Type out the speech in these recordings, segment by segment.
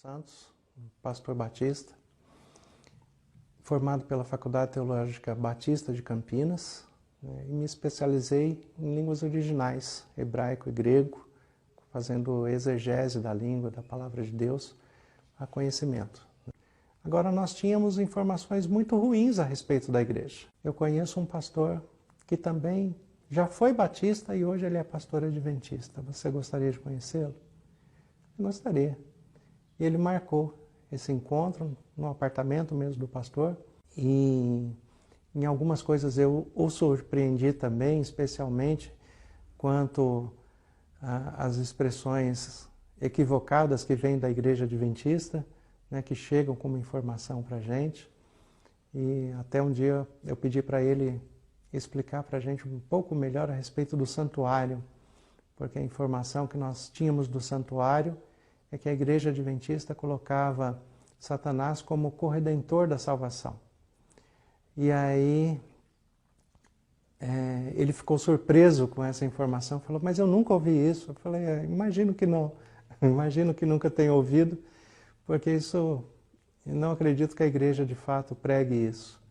Santos, pastor batista, formado pela Faculdade Teológica Batista de Campinas, e me especializei em línguas originais, hebraico e grego, fazendo exegese da língua, da palavra de Deus, a conhecimento. Agora, nós tínhamos informações muito ruins a respeito da igreja. Eu conheço um pastor que também já foi batista e hoje ele é pastor adventista. Você gostaria de conhecê-lo? Eu gostaria. E ele marcou esse encontro no apartamento mesmo do pastor. E em algumas coisas eu o surpreendi também, especialmente quanto às expressões equivocadas que vêm da igreja adventista, né, que chegam como informação para a gente. E até um dia eu pedi para ele explicar para a gente um pouco melhor a respeito do santuário, porque a informação que nós tínhamos do santuário é que a igreja adventista colocava Satanás como corredentor da salvação. E aí ele ficou surpreso com essa informação, falou, mas eu nunca ouvi isso. Eu falei, imagino que não, imagino que nunca tenha ouvido, porque isso, eu não acredito que a igreja de fato pregue isso.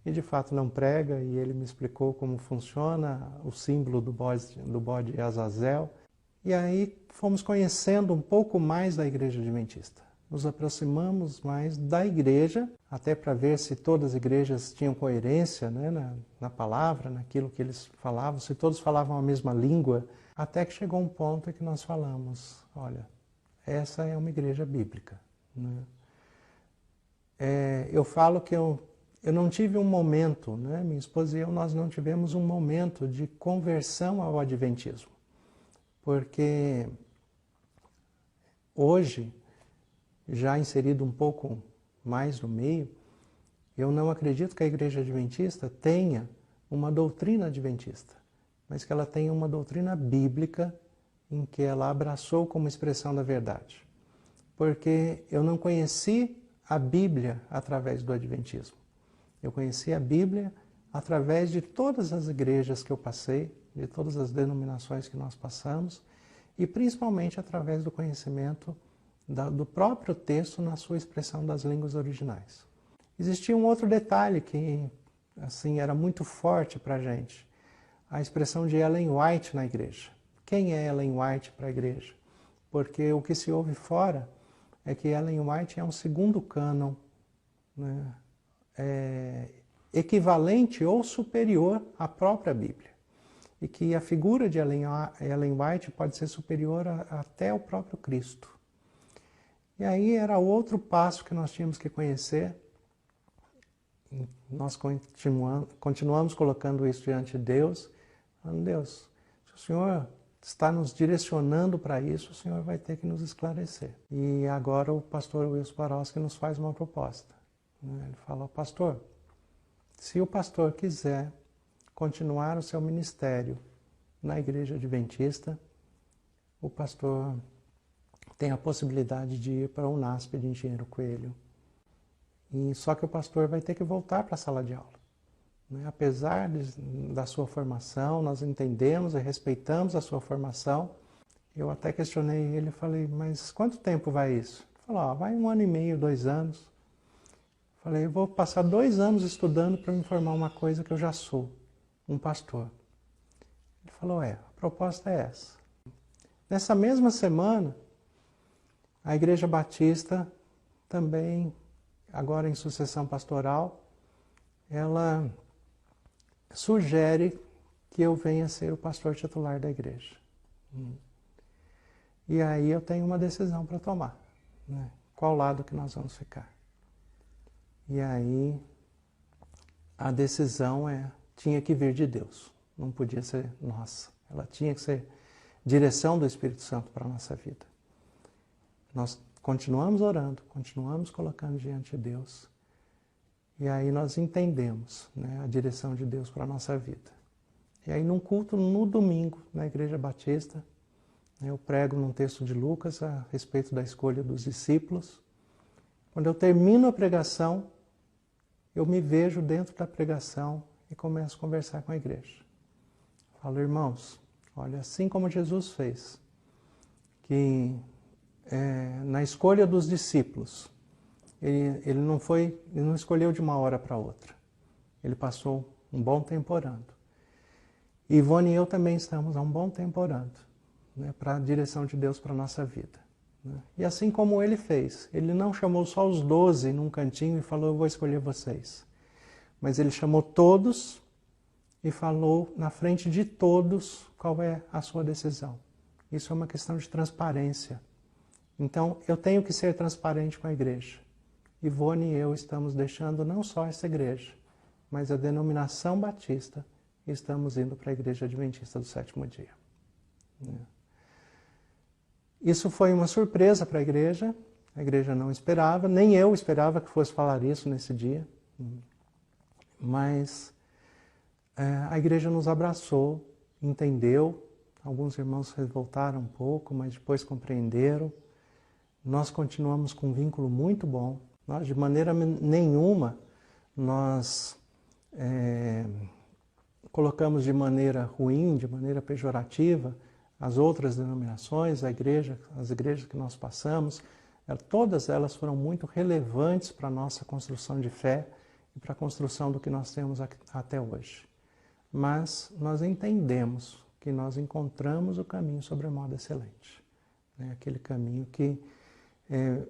E de fato não prega, e ele me explicou como funciona o símbolo do bode Azazel. E aí fomos conhecendo um pouco mais da igreja adventista. Nos aproximamos mais da igreja, até para ver se todas as igrejas tinham coerência, né, na palavra, naquilo que eles falavam, se todos falavam a mesma língua, até que chegou um ponto em que nós falamos, olha, essa é uma igreja bíblica. Né? Eu falo que eu não tive um momento, né, minha esposa e eu, nós não tivemos um momento de conversão ao adventismo. Porque hoje, já inserido um pouco mais no meio, eu não acredito que a igreja adventista tenha uma doutrina adventista, mas que ela tenha uma doutrina bíblica em que ela abraçou como expressão da verdade. Porque eu não conheci a Bíblia através do adventismo. Eu conheci a Bíblia através de todas as igrejas que eu passei, de todas as denominações que nós passamos, e principalmente através do conhecimento do próprio texto na sua expressão das línguas originais. Existia um outro detalhe que assim, era muito forte para a gente, a expressão de Ellen White na igreja. Quem é Ellen White para a igreja? Porque o que se ouve fora é que Ellen White é um segundo cânon, né, equivalente ou superior à própria Bíblia. E que a figura de Ellen White pode ser superior até ao próprio Cristo. E aí era outro passo que nós tínhamos que conhecer. Nós continuamos colocando isso diante de Deus, falando, Deus, se o Senhor está nos direcionando para isso, o Senhor vai ter que nos esclarecer. E agora o pastor Wilson Barowski nos faz uma proposta. Ele fala, pastor, se o pastor quiser continuar o seu ministério na igreja adventista, o pastor tem a possibilidade de ir para o UNASP de Engenheiro Coelho. E só que o pastor vai ter que voltar para a sala de aula. Né? Apesar da sua formação, nós entendemos e respeitamos a sua formação. Eu até questionei ele e falei, mas quanto tempo vai isso? Ele falou, vai 1 ano e meio, 2 anos. Falei, eu vou passar 2 anos estudando para me formar uma coisa que eu já sou, um pastor. Ele falou, a proposta é essa. Nessa mesma semana, a Igreja Batista também, agora em sucessão pastoral, ela sugere que eu venha ser o pastor titular da igreja. E aí eu tenho uma decisão para tomar, né? Qual lado que nós vamos ficar? E aí a decisão tinha que vir de Deus, não podia ser nossa. Ela tinha que ser direção do Espírito Santo para a nossa vida. Nós continuamos orando, continuamos colocando diante de Deus. E aí nós entendemos, né, a direção de Deus para a nossa vida. E aí num culto no domingo, na Igreja Batista, eu prego num texto de Lucas a respeito da escolha dos discípulos. Quando eu termino a pregação, eu me vejo dentro da pregação e começo a conversar com a igreja. Falo, irmãos, olha, assim como Jesus fez, que na escolha dos discípulos. Ele não escolheu de uma hora para outra. Ele passou um bom tempo orando. Ivone e eu também estamos há um bom tempo orando, né, para a direção de Deus para a nossa vida. Né? E assim como ele fez, ele não chamou só os 12 num cantinho e falou, eu vou escolher vocês. Mas ele chamou todos e falou na frente de todos qual é a sua decisão. Isso é uma questão de transparência. Então, eu tenho que ser transparente com a igreja. Ivone e eu estamos deixando não só essa igreja, mas a denominação batista, e estamos indo para a Igreja Adventista do Sétimo Dia. Isso foi uma surpresa para a igreja não esperava, nem eu esperava que fosse falar isso nesse dia, mas a igreja nos abraçou, entendeu, alguns irmãos se revoltaram um pouco, mas depois compreenderam. Nós continuamos com um vínculo muito bom. Nós, de maneira nenhuma, nós colocamos de maneira ruim, de maneira pejorativa, as outras denominações, as igrejas que nós passamos. Todas elas foram muito relevantes para a nossa construção de fé e para a construção do que nós temos até hoje. Mas nós entendemos que nós encontramos o caminho sobremodo excelente. Aquele caminho que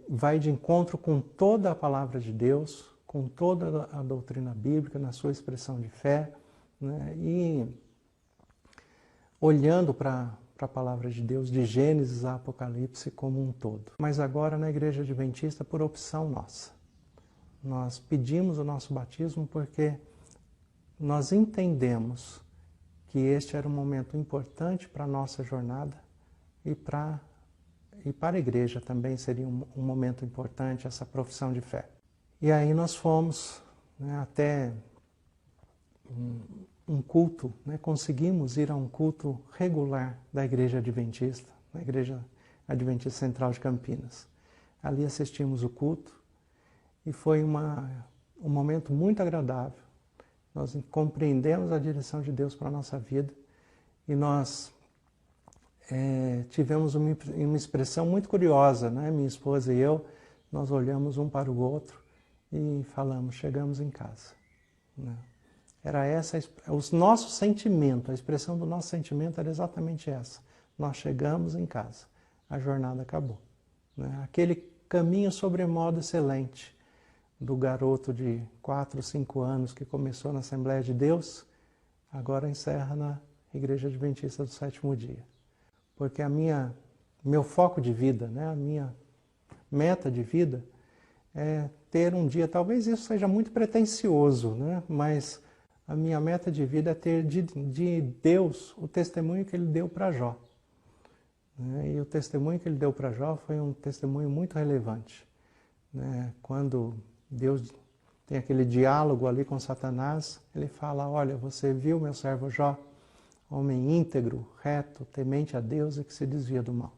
vai de encontro com toda a palavra de Deus, com toda a doutrina bíblica, na sua expressão de fé, né? E olhando para a palavra de Deus, de Gênesis a Apocalipse como um todo. Mas agora na Igreja Adventista, por opção nossa. Nós pedimos o nosso batismo porque nós entendemos que este era um momento importante para a nossa jornada e para a igreja também seria um momento importante essa profissão de fé. E aí nós fomos, né, até um culto, né, conseguimos ir a um culto regular da Igreja Adventista, na Igreja Adventista Central de Campinas. Ali assistimos o culto e foi um momento muito agradável. Nós compreendemos a direção de Deus para a nossa vida e nós tivemos uma expressão muito curiosa, né? Minha esposa e eu, nós olhamos um para o outro e falamos, chegamos em casa. Né? Era essa o nosso sentimento, a expressão do nosso sentimento era exatamente essa. Nós chegamos em casa, a jornada acabou. Né? Aquele caminho sobremodo excelente do garoto de 4, 5 anos que começou na Assembleia de Deus, agora encerra na Igreja Adventista do Sétimo Dia. Porque meu foco de vida, né, a minha meta de vida é ter um dia, talvez isso seja muito pretensioso, né, mas a minha meta de vida é ter de Deus o testemunho que Ele deu para Jó. Né, e o testemunho que Ele deu para Jó foi um testemunho muito relevante. Né, quando Deus tem aquele diálogo ali com Satanás, Ele fala, olha, você viu meu servo Jó? Homem íntegro, reto, temente a Deus e que se desvia do mal.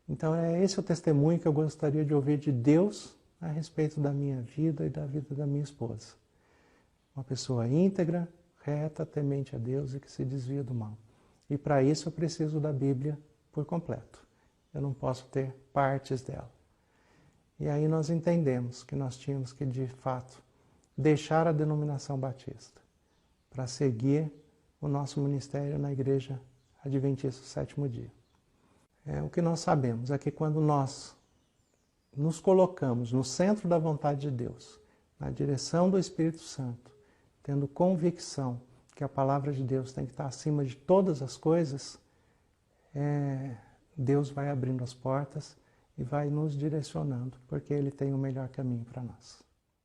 Então é esse o testemunho que eu gostaria de ouvir de Deus a respeito da minha vida e da vida da minha esposa. Uma pessoa íntegra, reta, temente a Deus e que se desvia do mal. E para isso eu preciso da Bíblia por completo. Eu não posso ter partes dela. E aí nós entendemos que nós tínhamos que, de fato, deixar a denominação batista para seguir o nosso ministério na Igreja Adventista do Sétimo Dia. O que nós sabemos é que quando nós nos colocamos no centro da vontade de Deus, na direção do Espírito Santo, tendo convicção que a palavra de Deus tem que estar acima de todas as coisas, Deus vai abrindo as portas e vai nos direcionando, porque Ele tem o melhor caminho para nós.